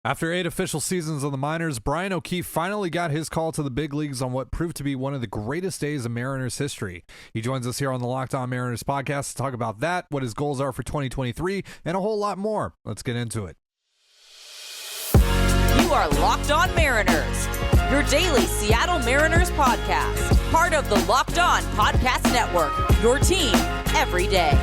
After 8 official seasons on the minors, Brian O'Keefe finally got his call to the big leagues on what proved to be one of the greatest days in Mariners history. He joins us here on the Locked On Mariners podcast to talk about that, what his goals are for 2023, and a whole lot more. Let's get into it. You are Locked On Mariners, your daily Seattle Mariners podcast, part of the Locked On Podcast Network, your team every day.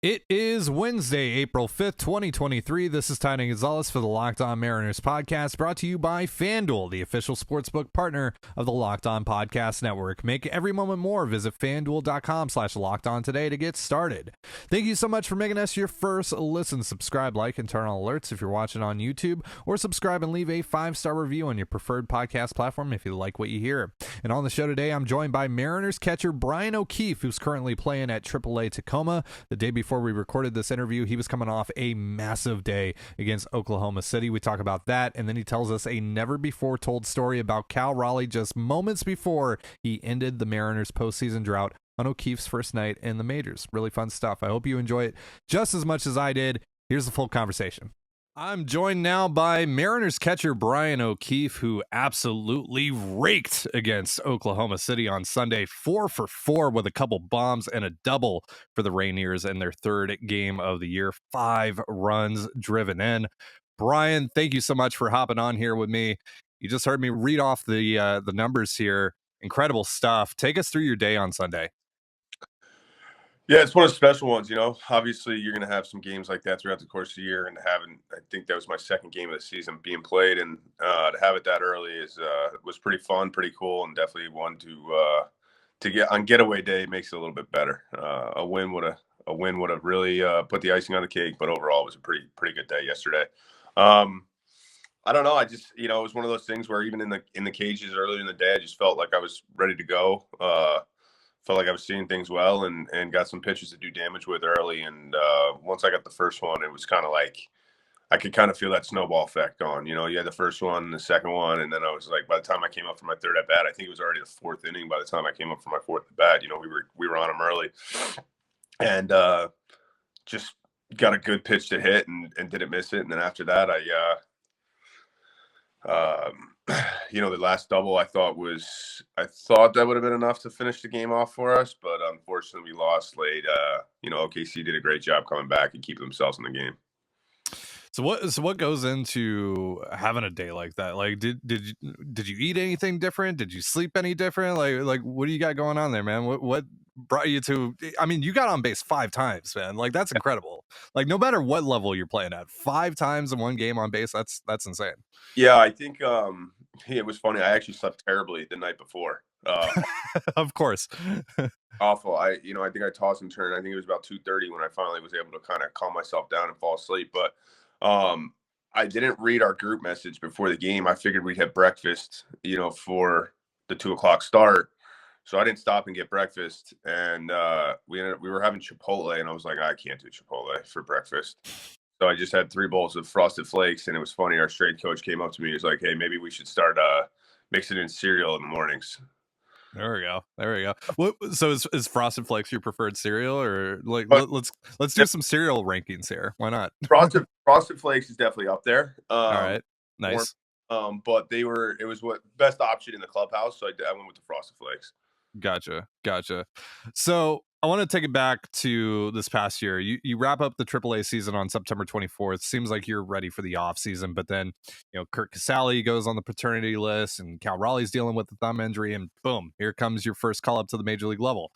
It is Wednesday, April 5th, 2023. This is Ty Dane Gonzalez for the Locked On Mariners podcast, brought to you by FanDuel, the official sportsbook partner of the Locked On Podcast Network. Make every moment more. Visit FanDuel.com/LockedOn today to get started. Thank you so much for making us your first listen. Subscribe, like, and turn on alerts if you're watching on YouTube, or subscribe and leave a 5-star review on your preferred podcast platform if you like what you hear. And on the show today, I'm joined by Mariners catcher Brian O'Keefe, who's currently playing at AAA Tacoma. The day before we recorded this interview, he was coming off a massive day against Oklahoma City. We talk about that, and then he tells us a never-before-told story about Cal Raleigh just moments before he ended the Mariners' postseason drought on O'Keefe's first night in the majors. Really fun stuff. I hope you enjoy it just as much as I did. Here's the full conversation. I'm joined now by Mariners catcher Brian O'Keefe, who absolutely raked against Oklahoma City on Sunday, 4 for 4 with a couple bombs and a double for the Rainiers in their third game of the year. 5 runs driven in. Brian, thank you so much for hopping on here with me. You just heard me read off the numbers here. Incredible stuff. Take us through your day on Sunday. Yeah, it's one of the special ones, Obviously, you're going to have some games like that throughout the course of the year, and I think that was my second game of the season being played, and to have it that early was pretty fun, pretty cool, and definitely one to get on getaway day makes it a little bit better. A win would have really put the icing on the cake, but overall, it was a pretty good day yesterday. I don't know. I just it was one of those things where even in the cages earlier in the day, I just felt like I was ready to go. Felt like I was seeing things well and got some pitches to do damage with early. And once I got the first one, it was kind of like I could kind of feel that snowball effect on. You had the first one and the second one. And then I was like, by the time I came up for my third at bat, I think it was already the fourth inning. By the time I came up for my fourth at bat, we were on them early. And just got a good pitch to hit and didn't miss it. And then after that, the last double I thought that would have been enough to finish the game off for us, but unfortunately we lost late. OKC did a great job coming back and keeping themselves in the game. So what goes into having a day like that? Like, did you eat anything different? Did you sleep any different? Like what do you got going on there, man? What brought you to? I mean, you got on base 5 times, man. Like, that's incredible. Like, no matter what level you're playing at, 5 times in one game on base, that's insane. Yeah, I think it was funny. I actually slept terribly the night before. Of course. Awful. I think I tossed and turned. I think it was about 2:30 when I finally was able to kind of calm myself down and fall asleep. But I didn't read our group message before the game. I figured we'd have breakfast, for the 2:00 start. So I didn't stop and get breakfast. And we were having Chipotle, and I was like, I can't do Chipotle for breakfast. So I just had 3 bowls of Frosted Flakes, and it was funny. Our strength coach came up to me. He was like, hey, maybe we should start mixing in cereal in the mornings. There we go. So is Frosted Flakes your preferred cereal, or like let's do some cereal rankings here? Why not? Frosted Flakes is definitely up there. All right, nice. But it was what best option in the clubhouse, so I went with the Frosted Flakes. Gotcha. So I want to take it back to this past year. You wrap up the AAA season on September 24th. Seems like you're ready for the off season, but then Kurt Casale goes on the paternity list, and Cal Raleigh's dealing with the thumb injury, and boom, here comes your first call up to the major league level.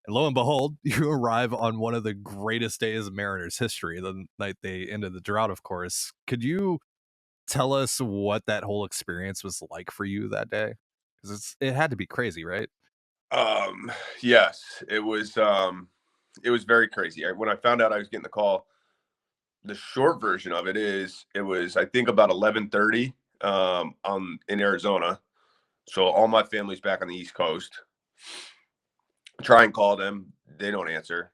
And lo and behold, you arrive on one of the greatest days of Mariners history, the night they ended the drought, of course. Could you tell us what that whole experience was like for you that day? Because it had to be crazy, right? Yes, it was very crazy. When I found out I was getting the call, the short version of it was, I think, about 11:30 in Arizona. So all my family's back on the East Coast. Try and call them. They don't answer.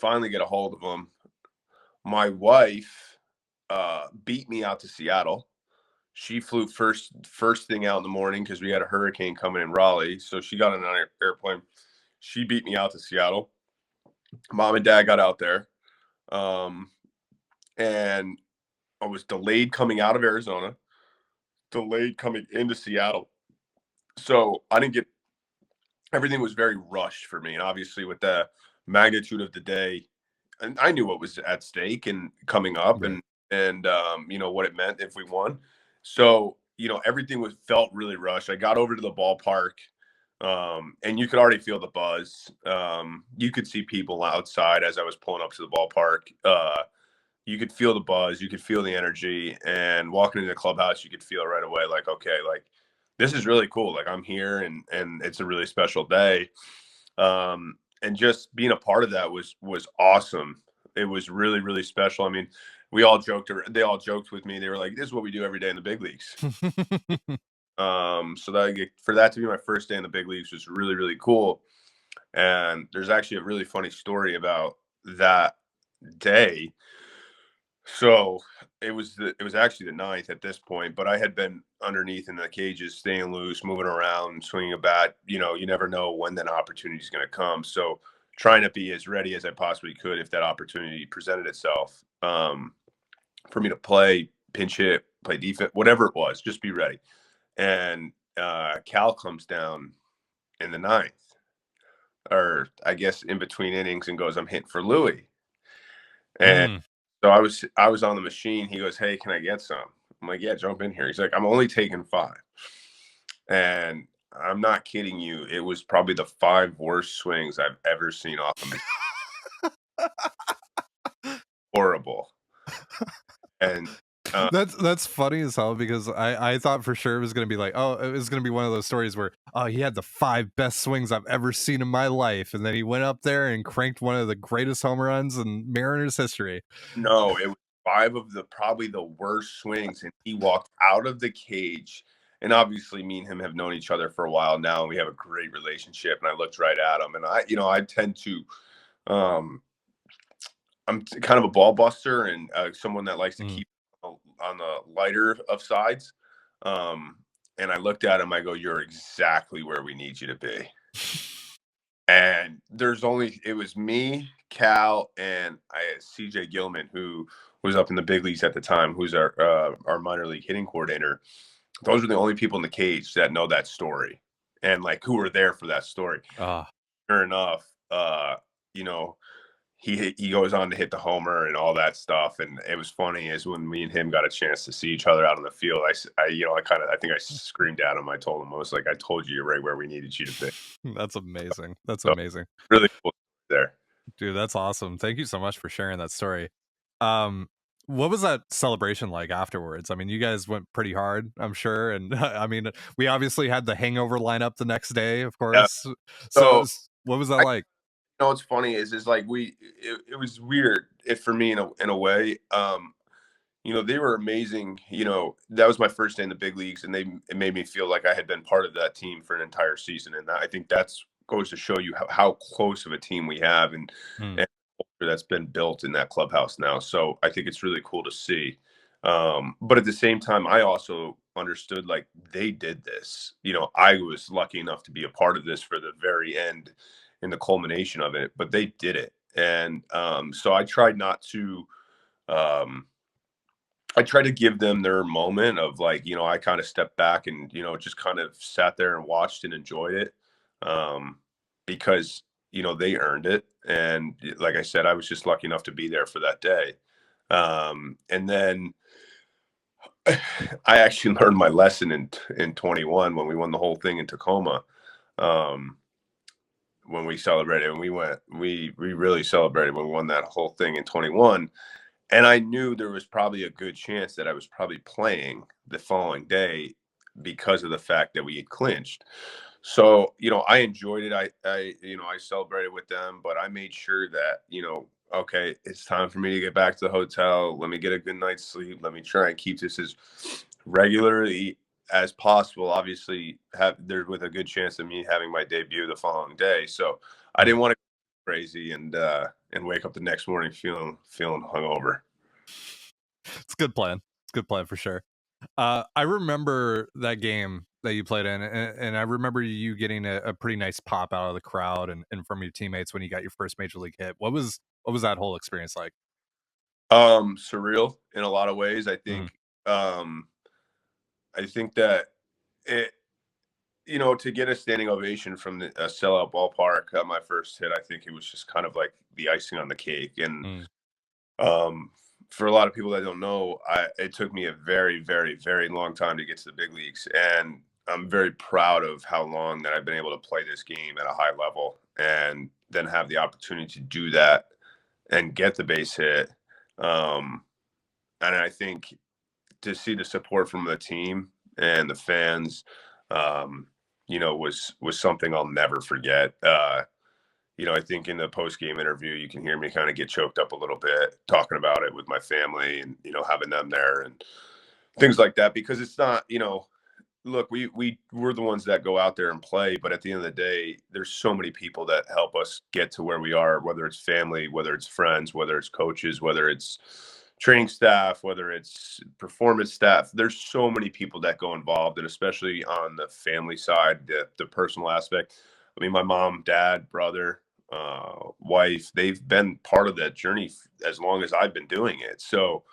Finally get a hold of them. My wife beat me out to Seattle. She flew first thing out in the morning because we had a hurricane coming in Raleigh. So she got on an airplane. She beat me out to Seattle. Mom and Dad got out there. And I was delayed coming out of Arizona, delayed coming into Seattle. So I didn't get everything was very rushed for me. And obviously with the magnitude of the day, and I knew what was at stake and coming up Right. and you know what it meant if we won. So, you know, everything was felt really rushed. I got over to the ballpark, and you could already feel the buzz. You could see people outside as I was pulling up to the ballpark. You could feel the buzz, you could feel the energy, and walking into the clubhouse, you could feel right away, like, okay, like this is really cool. Like I'm here, and it's a really special day. And just being a part of that was awesome. It was really really special. I mean, we all joked. They all joked with me. They were like, "This is what we do every day in the big leagues." So that for that to be my first day in the big leagues was really really cool. And there's actually a really funny story about that day. So it was actually the ninth at this point, but I had been underneath in the cages, staying loose, moving around, swinging a bat. You know, you never know when that opportunity is going to come. So trying to be as ready as I possibly could if that opportunity presented itself, for me to play, pinch hit, play defense, whatever it was, just be ready. And Cal comes down in the ninth, or I guess in between innings, and goes, "I'm hitting for Louis." And Mm. so I was on the machine. He goes, "Hey, can I get some?" I'm like, "Yeah, jump in here." He's like, "I'm only taking 5." And I'm not kidding you. It was probably the 5 worst swings I've ever seen off of me. Horrible. And That's funny as hell because I thought for sure it was gonna be like, oh, it was gonna be one of those stories where, oh, he had the 5 best swings I've ever seen in my life, and then he went up there and cranked one of the greatest home runs in Mariners history. no, it was 5 of the probably the worst swings. And he walked out of the cage. And obviously, me and him have known each other for a while now, and we have a great relationship. And I looked right at him, and I tend to, um, kind of a ball buster and someone that likes to Mm. keep on the lighter of sides. Um, and I looked at him. I go, "You're exactly where we need you to be." And it was me, Cal, and CJ Gilman, who was up in the big leagues at the time, who's our minor league hitting coordinator. Those were the only people in the cage that know that story, and like who were there for that story. Ah, Sure enough, you know, he goes on to hit the homer and all that stuff. And it was funny is when me and him got a chance to see each other out on the field. I think I screamed at him. I told him, I was like, "I told you you're right where we needed you to be." that's amazing. That's So amazing. really cool there. Dude, that's awesome. Thank you so much for sharing that story. Um, what was that celebration like afterwards? I mean, you guys went pretty hard, I'm sure, and I mean, we obviously had the hangover lineup the next day, of Yeah. course. So, So what was that I like? know what's funny is like it was weird if for me in a way. You know, they were amazing. You know, that was my first day in the big leagues, and it made me feel like I had been part of that team for an entire season. And I think that's goes to show you how close of a team we have, Mm. and that's been built in that clubhouse now. So I think it's really cool to see. But at the same time, I also understood like they did this. You know, I was lucky enough to be a part of this for the very end in the culmination of it, but they did it. And so I tried not to. Um, I try to give them their moment of like, you know, I kind of stepped back and, you know, just kind of sat there and watched and enjoyed it. Um, because, you know, they earned it. And like I said, I was just lucky enough to be there for that day. And then I actually learned my lesson in 21 when we won the whole thing in Tacoma. Um, when we celebrated and we really celebrated when we won that whole thing in 21. And I knew there was probably a good chance that I was probably playing the following day because of the fact that we had clinched. So, you know, I enjoyed it. I celebrated with them, but I made sure that, you know, okay, it's time for me to get back to the hotel. Let me get a good night's sleep. Let me try and keep this as regularly as possible. Obviously, have there with a good chance of me having my debut the following day. So I Mm. didn't want to go crazy and wake up the next morning feeling hungover. It's a good plan. It's a good plan for sure. I remember that game that you played in, and I remember you getting a pretty nice pop out of the crowd and from your teammates when you got your first major league hit. What was that whole experience like? Surreal in a lot of ways. I think that it, to get a standing ovation from a sellout ballpark on my first hit, I think it was just kind of like the icing on the cake. And Mm. for a lot of people that don't know, it took me a very, very, very long time to get to the big leagues, and I'm very proud of how long that I've been able to play this game at a high level, and then have the opportunity to do that and get the base hit. Um, and I think to see the support from the team and the fans, was something I'll never forget. I think in the post game interview, you can hear me kind of get choked up a little bit talking about it with my family, and having them there and things like that, because it's not, look, we're the ones that go out there and play, but at the end of the day, there's so many people that help us get to where we are, whether it's family, whether it's friends, whether it's coaches, whether it's training staff, whether it's performance staff. There's so many people that go involved, and especially on the family side, the personal aspect. I mean, my mom, dad, brother, wife, they've been part of that journey as long as I've been doing it. So,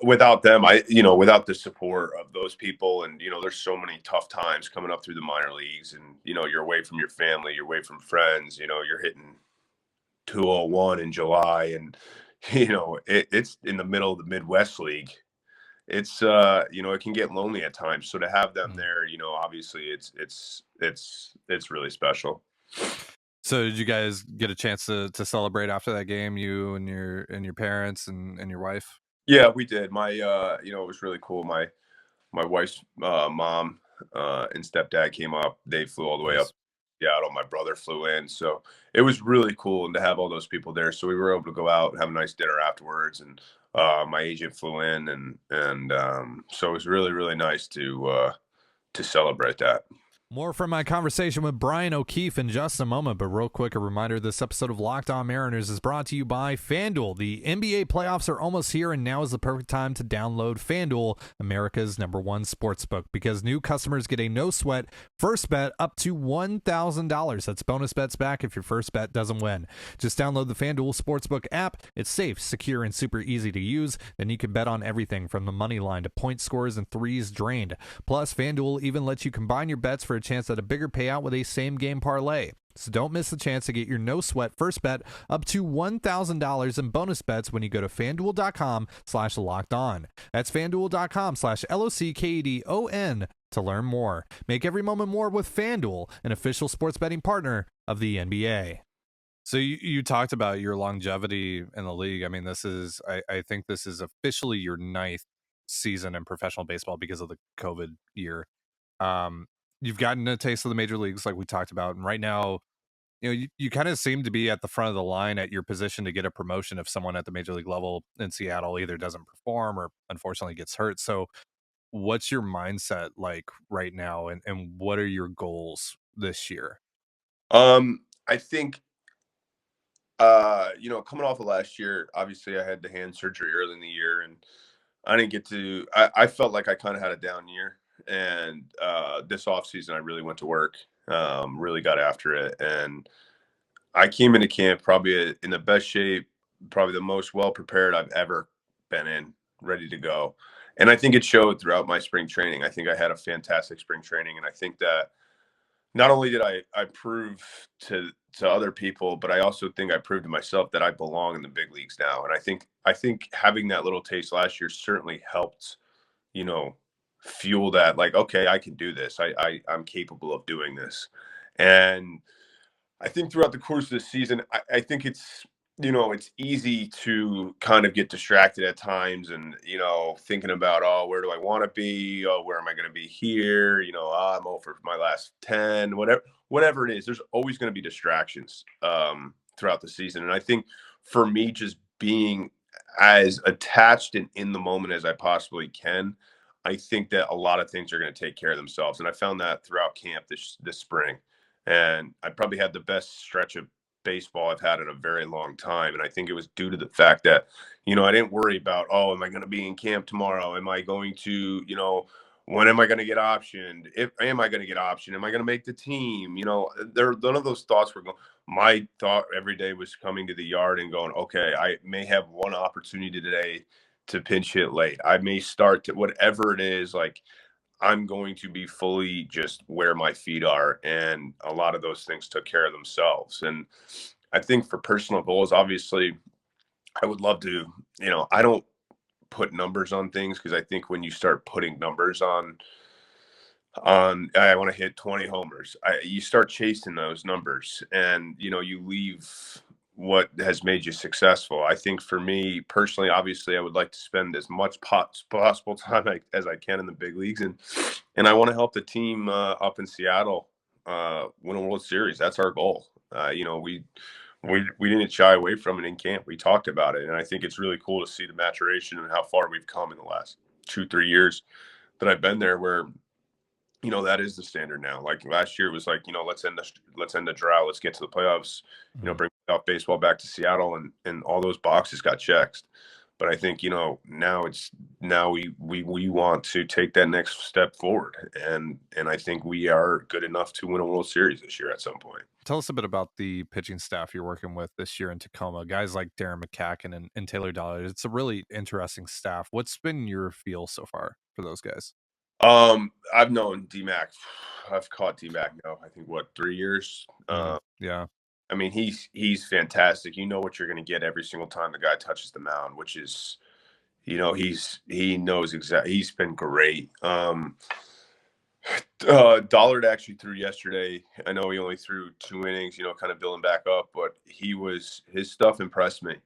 without them, without the support of those people, and, there's so many tough times coming up through the minor leagues, and, you're away from your family, you're away from friends, you're hitting 201 in July, and, it's in the middle of the Midwest League. It's, it can get lonely at times. So to have them Mm. there, obviously it's really special. So did you guys get a chance to celebrate after that game, you and your parents and your wife? Yeah, we did. It was really cool. My wife's mom and stepdad came up. They flew all the way up Nice. Seattle. My brother flew in, so it was really cool, and to have all those people there. So we were able to go out and have a nice dinner afterwards, and my agent flew in, and so it was really, really nice to celebrate that. More from my conversation with Brian O'Keefe in just a moment, but real quick, a reminder, this episode of Locked On Mariners is brought to you by FanDuel. The NBA playoffs are almost here, and now is the perfect time to download FanDuel, America's #1 sportsbook, because new customers get a no-sweat first bet up to $1,000. That's bonus bets back if your first bet doesn't win. Just download the FanDuel Sportsbook app. It's safe, secure, and super easy to use. Then you can bet on everything from the money line to point scores and threes drained. Plus, FanDuel even lets you combine your bets for a chance at a bigger payout with a same-game parlay. So don't miss the chance to get your no-sweat first bet up to $1,000 in bonus bets when you go to FanDuel.com/LockedOn. That's FanDuel.com/LOCKEDON to learn more. Make every moment more with FanDuel, an official sports betting partner of the NBA. So you talked about your longevity in the league. I mean, I think this is officially your 9th season in professional baseball because of the COVID year. Um, you've gotten a taste of the major leagues like we talked about, and right now, you kind of seem to be at the front of the line at your position to get a promotion if someone at the major league level in Seattle either doesn't perform or unfortunately gets hurt. So what's your mindset like right now, and what are your goals this year? I think coming off of last year, obviously I had the hand surgery early in the year, and I didn't get to I felt like I kind of had a down year. And this off season I really went to work, really got after it, and I came into camp probably in the best shape, probably the most well prepared I've ever been in, ready to go. And I think it showed throughout my spring training. I think I had a fantastic spring training, and I think that not only did I prove to other people, but I also think I proved to myself that I belong in the big leagues now. And I think having that little taste last year certainly helped, you know, fuel that, like, okay, I can do this. I'm capable of doing this. And I think throughout the course of the season, I think it's easy to kind of get distracted at times, and, thinking about, oh, where do I want to be? Oh, where am I going to be here? I'm over my last 10, whatever it is. There's always going to be distractions throughout the season. And I think for me, just being as attached and in the moment as I possibly can, I think that a lot of things are going to take care of themselves. And I found that throughout camp this spring. And I probably had the best stretch of baseball I've had in a very long time. And I think it was due to the fact that, I didn't worry about, oh, am I going to be in camp tomorrow? Am I going to, when am I going to get optioned? Am I going to get optioned? Am I going to make the team? None of those thoughts were going. My thought every day was coming to the yard and going, okay, I may have one opportunity today to pinch hit late. I may start to whatever it is. Like, I'm going to be fully just where my feet are. And a lot of those things took care of themselves. And I think for personal goals, obviously, I would love to, I don't put numbers on things, because I think when you start putting numbers on I want to hit 20 homers, you start chasing those numbers, and you leave what has made you successful. I think for me personally, obviously, I would like to spend as much possible time as I can in the big leagues, and I want to help the team up in Seattle win a World Series. That's our goal. We didn't shy away from it in camp. We talked about it, and I think it's really cool to see the maturation and how far we've come in the last 2-3 years that I've been there, where that is the standard now. Like last year, it was like, let's end the drought. Let's get to the playoffs. Bring playoff baseball back to Seattle, and all those boxes got checked. But I think now we want to take that next step forward, and I think we are good enough to win a World Series this year at some point. Tell us a bit about the pitching staff you're working with this year in Tacoma. Guys like Darren McCacken and Taylor Dollar. It's a really interesting staff. What's been your feel so far for those guys? I've known D-Mac. I've caught D-Mac now, I think, 3 years? Yeah. I mean, he's fantastic. You know what you're going to get every single time the guy touches the mound, which is, he knows exactly. He's been great. Dollard actually threw yesterday. I know he only threw 2 innings, kind of building back up, but his stuff impressed me.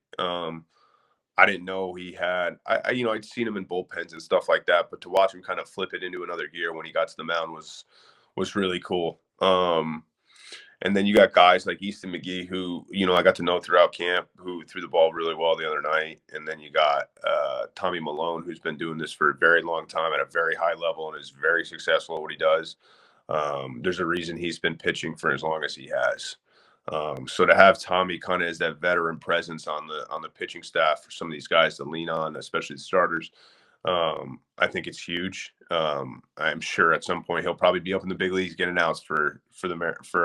I didn't know he had, I'd seen him in bullpens and stuff like that, but to watch him kind of flip it into another gear when he got to the mound was really cool. And then you got guys like Easton McGee, who, I got to know throughout camp, who threw the ball really well the other night. And then you got Tommy Malone, who's been doing this for a very long time at a very high level and is very successful at what he does. There's a reason he's been pitching for as long as he has. So to have Tommy kind of as that veteran presence on the pitching staff for some of these guys to lean on, especially the starters, I think it's huge. I'm sure at some point he'll probably be up in the big leagues, get announced for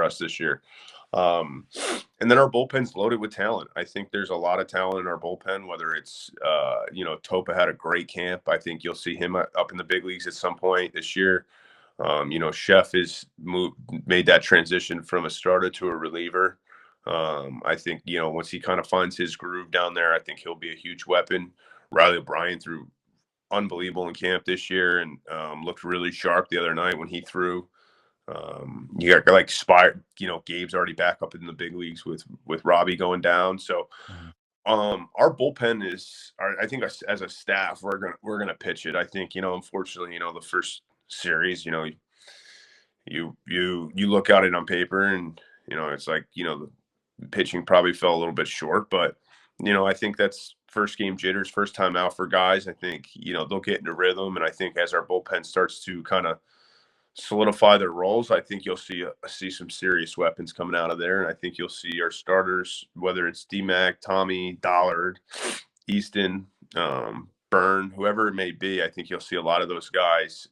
us this year. And then our bullpen's loaded with talent. I think there's a lot of talent in our bullpen, whether it's, Topa had a great camp. I think you'll see him up in the big leagues at some point this year. Chef has made that transition from a starter to a reliever. I think, once he kind of finds his groove down there, I think he'll be a huge weapon. Riley O'Brien threw unbelievable in camp this year and looked really sharp the other night when he threw. You got like Gabe's already back up in the big leagues with Robbie going down. So our bullpen I think as a staff, we're gonna pitch it. I think, unfortunately, the first series, you look at it on paper and, it's like, the pitching probably fell a little bit short, but, I think that's first game jitters, first time out for guys. I think, they'll get into rhythm. And I think as our bullpen starts to kind of solidify their roles, I think you'll see some serious weapons coming out of there. And I think you'll see our starters, whether it's D-Mac, Tommy, Dollard, Easton, Byrne, whoever it may be. I think you'll see a lot of those guys,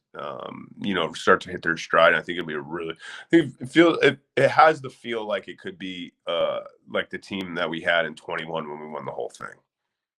start to hit their stride. I think it'll be it has the feel like it could be like the team that we had in 21 when we won the whole thing.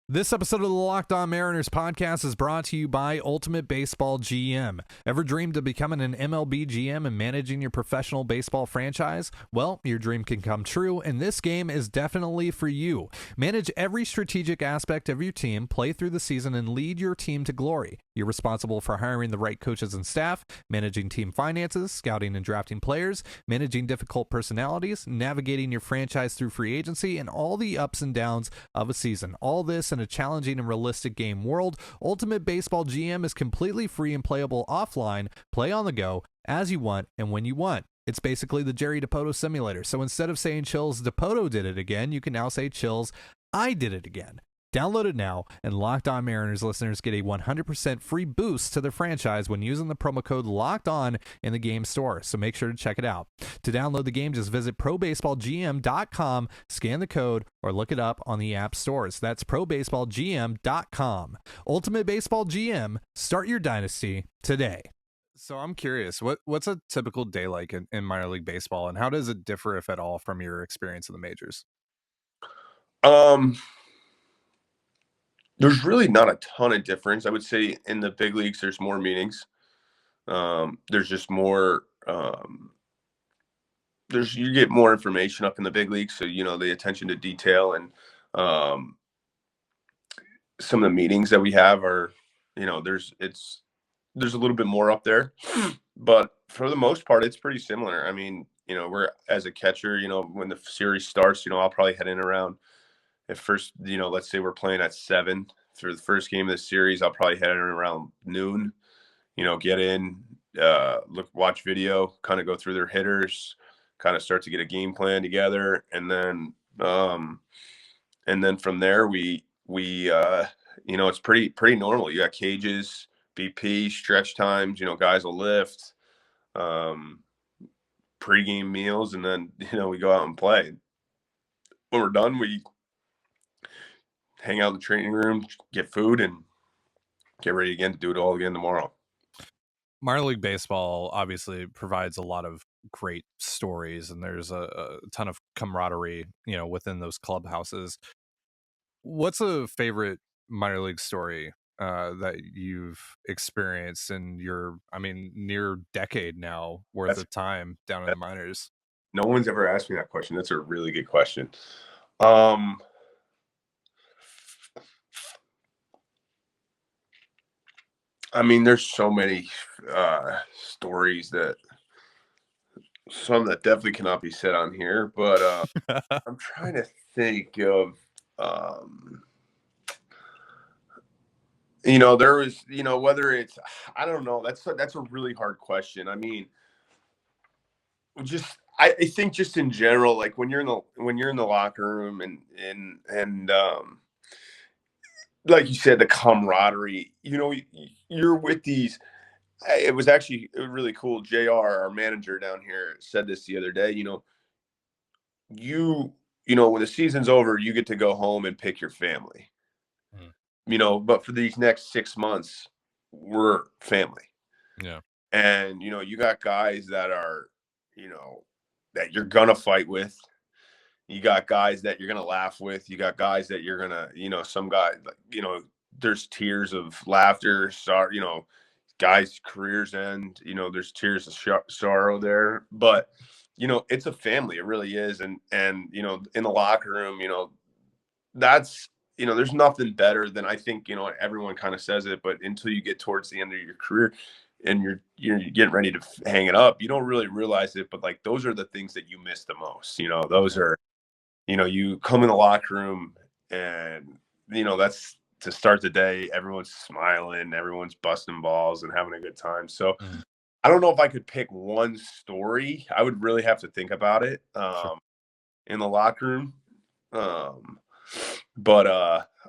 This episode of the Locked On Mariners podcast is brought to you by Ultimate Baseball GM. Ever dreamed of becoming an MLB GM and managing your professional baseball franchise? Well, your dream can come true, and this game is definitely for you. Manage every strategic aspect of your team, play through the season, and lead your team to glory. You're responsible for hiring the right coaches and staff, managing team finances, scouting and drafting players, managing difficult personalities, navigating your franchise through free agency, and all the ups and downs of a season. All this in a challenging and realistic game world. Ultimate Baseball GM is completely free and playable offline. Play on the go, as you want and when you want. It's basically the Jerry Dipoto simulator. So instead of saying Chills Dipoto did it again, you can now say Chills I did it again. Download it now, and Locked On Mariners listeners get a 100% free boost to their franchise when using the promo code Locked On in the game store. So make sure to check it out. To download the game, just visit ProBaseballGM.com, scan the code, or look it up on the app stores. That's ProBaseballGM.com. Ultimate Baseball GM. Start your dynasty today. So I'm curious, what's a typical day like in minor league baseball, and how does it differ, if at all, from your experience in the majors? Um, there's really not a ton of difference. I would say in the big leagues, there's more meetings. There's just more. You get more information up in the big leagues, so the attention to detail and um, some of the meetings that we have are, there's a little bit more up there, but for the most part, it's pretty similar. I mean, we're as a catcher, when the series starts, I'll probably head in around at first, let's say we're playing at 7 for the first game of the series. I'll probably head in around noon, get in, watch video, kind of go through their hitters, kind of start to get a game plan together. And then from there, it's pretty normal. You got cages, BP, stretch times, guys will lift, um, pregame meals, and then, we go out and play. When we're done, we hang out in the training room, get food, and get ready again to do it all again tomorrow. Minor league baseball obviously provides a lot of great stories, and there's a ton of camaraderie, within those clubhouses. What's a favorite minor league story that you've experienced in your, near decade now worth of time down in the minors? No one's ever asked me that question. That's a really good question. There's so many stories that some that definitely cannot be said on here, but I'm trying to think of, there was, whether it's, I don't know. That's a really hard question. I think just in general, like when you're in the locker room and like you said, the camaraderie, you're with these. It was actually really cool. JR, our manager down here, said this the other day. When the season's over, you get to go home and pick your family. But for these next 6 months, we're family. Yeah. And, you got guys that are, that you're going to fight with. You got guys that you're going to laugh with. You got guys that you're going to, some guys, there's tears of laughter, guys' careers end, there's tears of sorrow there. But, it's a family. It really is. And in the locker room, that's, there's nothing better than, I think, everyone kind of says it, but until you get towards the end of your career and you're getting ready to hang it up, you don't really realize it. But like, those are the things that you miss the most. Those are, you come in the locker room and, that's to start the day. Everyone's smiling, everyone's busting balls and having a good time. So I don't know if I could pick one story. I would really have to think about it in the locker room. But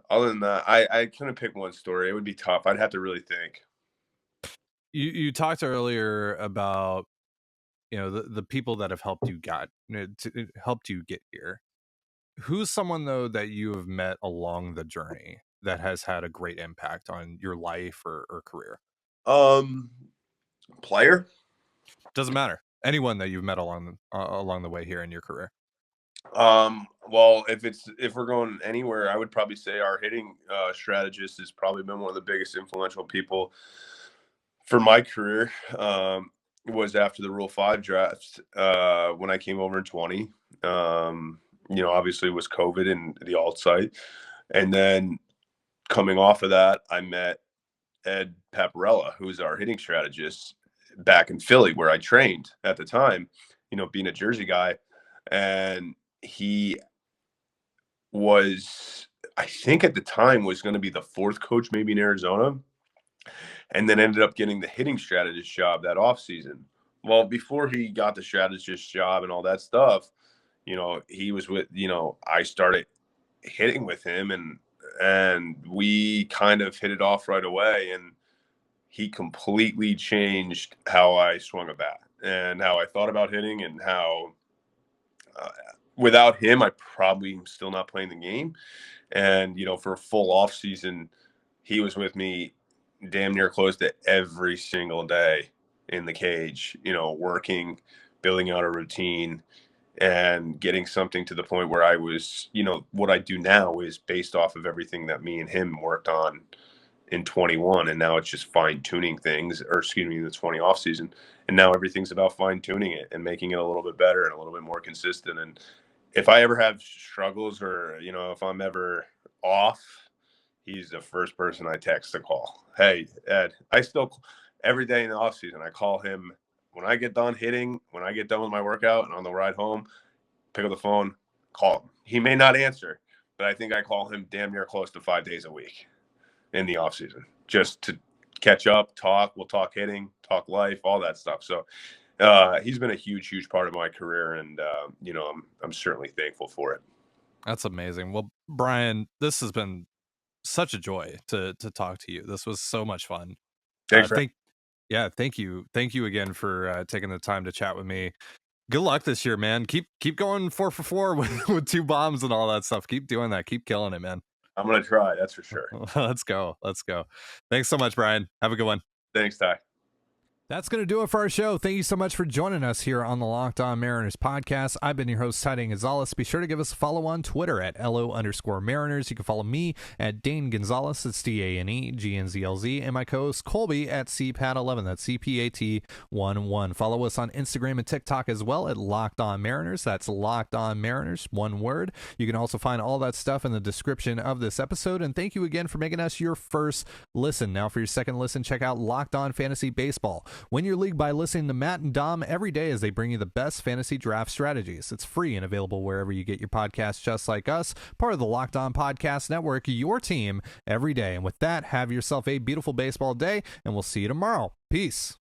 other than that, I couldn't pick one story. It would be tough. I'd have to really think. You talked earlier about the people that have helped you get here. Who's someone though that you have met along the journey that has had a great impact on your life or career? Player? Doesn't matter. Anyone that you've met along the way here in your career. Well, if we're going anywhere, I would probably say our hitting strategist has probably been one of the biggest influential people for my career. Was after the Rule 5 draft when I came over in 20. Obviously it was COVID and the alt site, and then coming off of that, I met Ed Paparella, who's our hitting strategist back in Philly, where I trained at the time. Being a Jersey guy, and he was, I think at the time, was going to be the 4th coach maybe in Arizona, and then ended up getting the hitting strategist job that offseason. Well, before he got the strategist job and all that stuff, he was with, I started hitting with him, and we kind of hit it off right away, and he completely changed how I swung a bat and how I thought about hitting, and how without him, I probably am still not playing the game. And, for a full off season, he was with me damn near close to every single day. in the cage, working, building out a routine, and getting something to the point where I was, what I do now is based off of everything that me and him worked on in 21, and now it's just fine tuning things, or excuse me, the 20 off season, and now everything's about fine tuning it and making it a little bit better and a little bit more consistent. And if I ever have struggles, or if I'm ever off, he's the first person I text to call. Hey, Ed, I still every day in the off season I call him when I get done hitting, when I get done with my workout and on the ride home, pick up the phone, call him. He may not answer, but I think I call him damn near close to 5 days a week in the off season, just to catch up, talk. We'll talk hitting, talk life, all that stuff. So he's been a huge part of my career, and I'm certainly thankful for it. That's amazing. Well, Brian, this has been such a joy to talk to you. This was so much fun. Thanks. Thank you again for taking the time to chat with me. Good luck this year, man. Keep going 4 for 4 with 2 bombs and all that stuff. Keep doing that. Keep killing it, man. I'm gonna try. That's for sure. Let's go. Thanks so much, Brian. Have a good one. Thanks, Ty. That's going to do it for our show. Thank you so much for joining us here on the Locked On Mariners podcast. I've been your host, Ty Dane Gonzalez. Be sure to give us a follow on Twitter at @LO_Mariners. You can follow me at Dane Gonzalez. It's DaneGNZLZ. And my co-host, Colby, at CPAT11. That's CPAT11. Follow us on Instagram and TikTok as well at Locked On Mariners. That's Locked On Mariners, one word. You can also find all that stuff in the description of this episode. And thank you again for making us your first listen. Now for your second listen, check out Locked On Fantasy Baseball. Win your league by listening to Matt and Dom every day as they bring you the best fantasy draft strategies. It's free and available wherever you get your podcasts, just like us, part of the Locked On Podcast Network, your team every day. And with that, have yourself a beautiful baseball day, and we'll see you tomorrow. Peace.